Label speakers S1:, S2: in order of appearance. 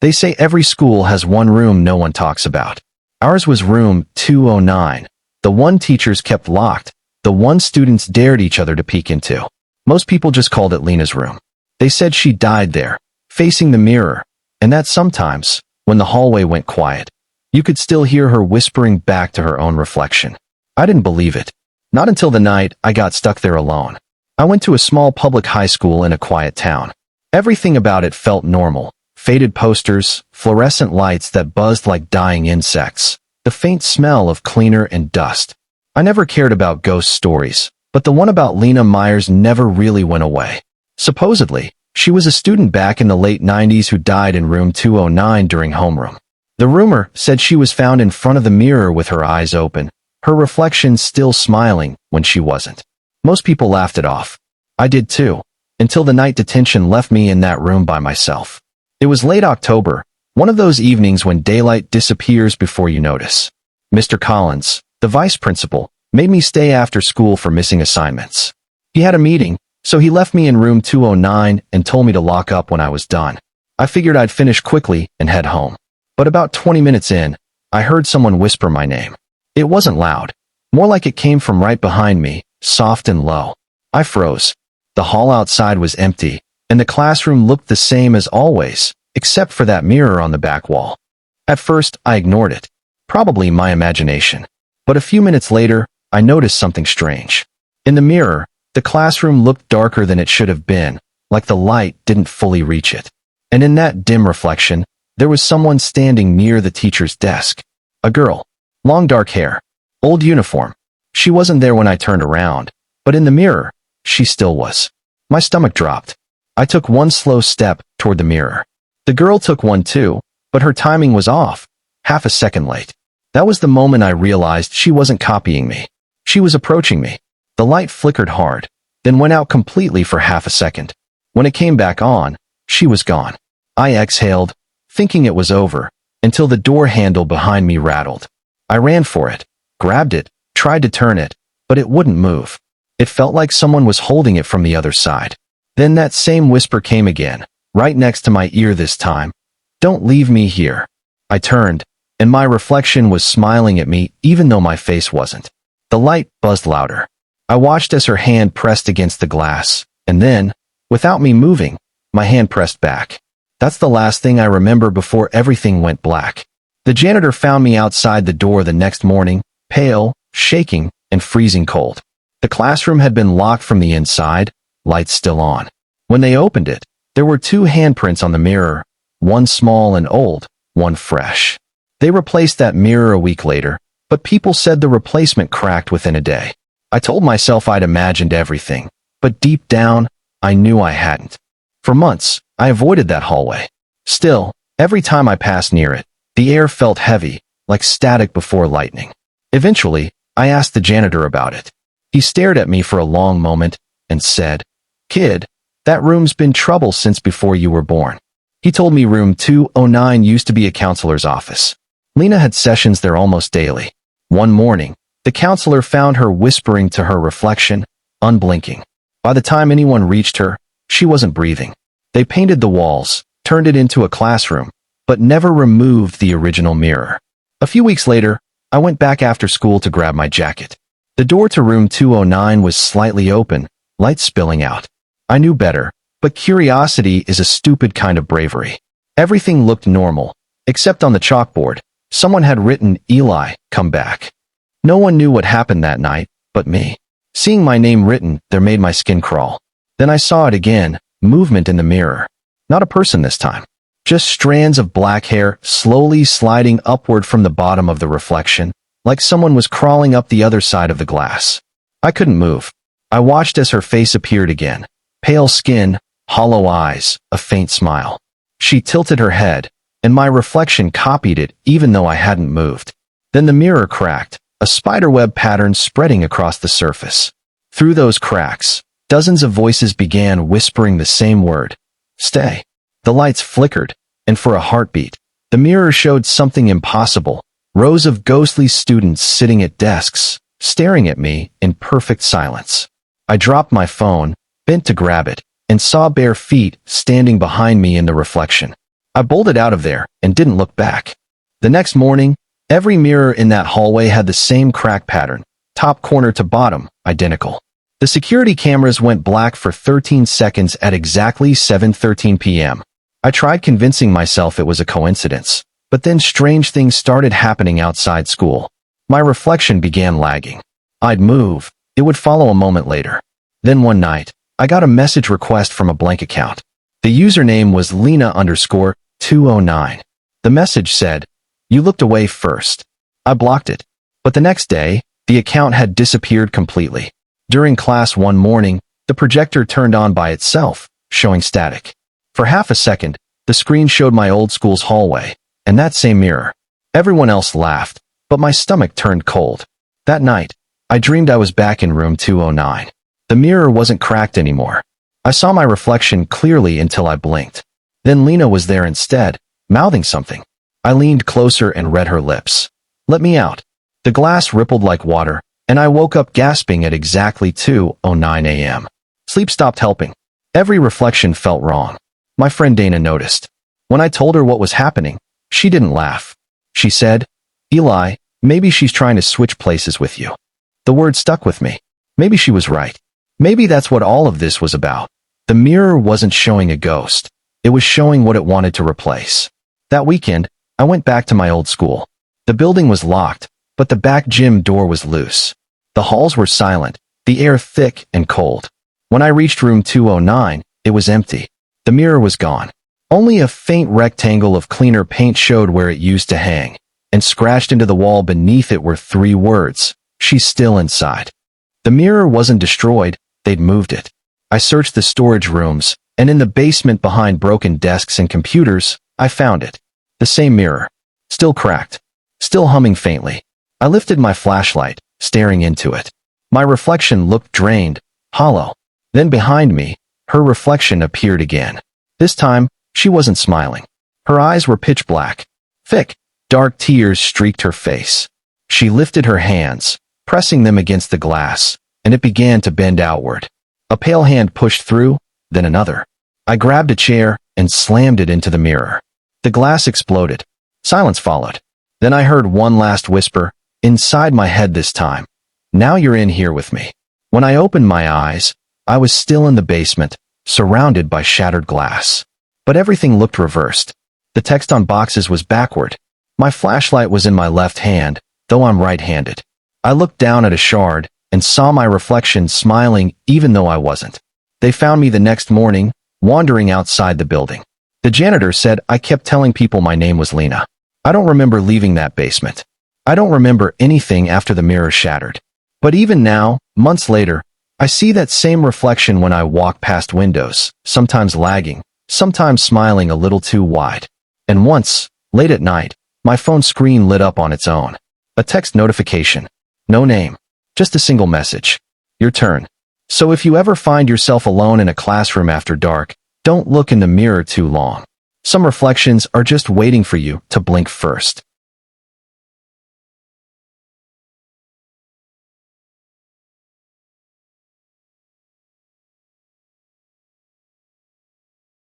S1: They say every school has one room no one talks about. Ours was room 209, the one teachers kept locked, the one students dared each other to peek into. Most people just called it Lena's room. They said she died there, facing the mirror, and that sometimes, when the hallway went quiet, you could still hear her whispering back to her own reflection. I didn't believe it. Not until the night I got stuck there alone. I went to a small public high school in a quiet town. Everything about it felt normal. Faded posters, fluorescent lights that buzzed like dying insects, the faint smell of cleaner and dust. I never cared about ghost stories, but the one about Lena Myers never really went away. Supposedly, she was a student back in the late 90s who died in room 209 during homeroom. The rumor said she was found in front of the mirror with her eyes open, her reflection still smiling when she wasn't. Most people laughed it off. I did too, until the night detention left me in that room by myself. It was late October, one of those evenings when daylight disappears before you notice. Mr. Collins, the vice principal, made me stay after school for missing assignments. He had a meeting, so he left me in room 209 and told me to lock up when I was done. I figured I'd finish quickly and head home. But about 20 minutes in, I heard someone whisper my name. It wasn't loud, more like it came from right behind me, soft and low. I froze. The hall outside was empty, and the classroom looked the same as always, except for that mirror on the back wall. At first, I ignored it. Probably my imagination. But a few minutes later, I noticed something strange. In the mirror, the classroom looked darker than it should have been, like the light didn't fully reach it. And in that dim reflection, there was someone standing near the teacher's desk. A girl. Long dark hair. Old uniform. She wasn't there when I turned around, but in the mirror, she still was. My stomach dropped. I took one slow step toward the mirror. The girl took one too, but her timing was off, half a second late. That was the moment I realized she wasn't copying me. She was approaching me. The light flickered hard, then went out completely for half a second. When it came back on, she was gone. I exhaled, thinking it was over, until the door handle behind me rattled. I ran for it, grabbed it, tried to turn it, but it wouldn't move. It felt like someone was holding it from the other side. Then that same whisper came again, right next to my ear this time. Don't leave me here. I turned, and my reflection was smiling at me even though my face wasn't. The light buzzed louder. I watched as her hand pressed against the glass, and then, without me moving, my hand pressed back. That's the last thing I remember before everything went black. The janitor found me outside the door the next morning, pale, shaking, and freezing cold. The classroom had been locked from the inside, lights still on. When they opened it, there were two handprints on the mirror, one small and old, one fresh. They replaced that mirror a week later, but people said the replacement cracked within a day. I told myself I'd imagined everything, but deep down, I knew I hadn't. For months, I avoided that hallway. Still, every time I passed near it, the air felt heavy, like static before lightning. Eventually, I asked the janitor about it. He stared at me for a long moment and said, "Kid, that room's been trouble since before you were born." He told me room 209 used to be a counselor's office. Lena had sessions there almost daily. One morning, the counselor found her whispering to her reflection, unblinking. By the time anyone reached her, she wasn't breathing. They painted the walls, turned it into a classroom, but never removed the original mirror. A few weeks later, I went back after school to grab my jacket. The door to room 209 was slightly open, light spilling out. I knew better, but curiosity is a stupid kind of bravery. Everything looked normal, except on the chalkboard, someone had written, "Eli, come back." No one knew what happened that night, but me. Seeing my name written there made my skin crawl. Then I saw it again, movement in the mirror. Not a person this time. Just strands of black hair slowly sliding upward from the bottom of the reflection, like someone was crawling up the other side of the glass. I couldn't move. I watched as her face appeared again. Pale skin, hollow eyes, a faint smile. She tilted her head, and my reflection copied it even though I hadn't moved. Then the mirror cracked, a spiderweb pattern spreading across the surface. Through those cracks, dozens of voices began whispering the same word. Stay. The lights flickered, and for a heartbeat, the mirror showed something impossible. Rows of ghostly students sitting at desks, staring at me in perfect silence. I dropped my phone, bent to grab it, and saw bare feet standing behind me in the reflection. I bolted out of there and didn't look back. The next morning, every mirror in that hallway had the same crack pattern, top corner to bottom, identical. The security cameras went black for 13 seconds at exactly 7:13 p.m. I tried convincing myself it was a coincidence, but then strange things started happening outside school. My reflection began lagging. I'd move, it would follow a moment later. Then one night, I got a message request from a blank account. The username was Lena_209. The message said, "You looked away first." I blocked it. But the next day, the account had disappeared completely. During class one morning, the projector turned on by itself, showing static. For half a second, the screen showed my old school's hallway, and that same mirror. Everyone else laughed, but my stomach turned cold. That night, I dreamed I was back in room 209. The mirror wasn't cracked anymore. I saw my reflection clearly until I blinked. Then Lena was there instead, mouthing something. I leaned closer and read her lips. "Let me out." The glass rippled like water, and I woke up gasping at exactly 2:09 a.m. Sleep stopped helping. Every reflection felt wrong. My friend Dana noticed. When I told her what was happening, she didn't laugh. She said, "Eli, maybe she's trying to switch places with you." The word stuck with me. Maybe she was right. Maybe that's what all of this was about. The mirror wasn't showing a ghost. It was showing what it wanted to replace. That weekend, I went back to my old school. The building was locked, but the back gym door was loose. The halls were silent, the air thick and cold. When I reached room 209, it was empty. The mirror was gone. Only a faint rectangle of cleaner paint showed where it used to hang, and scratched into the wall beneath it were 3 words, "She's still inside." The mirror wasn't destroyed, they'd moved it. I searched the storage rooms, and in the basement behind broken desks and computers, I found it. The same mirror. Still cracked. Still humming faintly. I lifted my flashlight, staring into it. My reflection looked drained, hollow. Then behind me, her reflection appeared again. This time, she wasn't smiling. Her eyes were pitch black. Thick, dark tears streaked her face. She lifted her hands, pressing them against the glass, and it began to bend outward. A pale hand pushed through, then another. I grabbed a chair and slammed it into the mirror. The glass exploded. Silence followed. Then I heard one last whisper, inside my head this time. "Now you're in here with me." When I opened my eyes, I was still in the basement, surrounded by shattered glass. But everything looked reversed. The text on boxes was backward. My flashlight was in my left hand, though I'm right-handed. I looked down at a shard and saw my reflection smiling even though I wasn't. They found me the next morning, wandering outside the building. The janitor said I kept telling people my name was Lena. I don't remember leaving that basement. I don't remember anything after the mirror shattered. But even now, months later, I see that same reflection when I walk past windows, sometimes lagging, sometimes smiling a little too wide. And once, late at night, my phone screen lit up on its own. A text notification. No name. Just a single message. Your turn. So if you ever find yourself alone in a classroom after dark, don't look in the mirror too long. Some reflections are just waiting for you to blink first.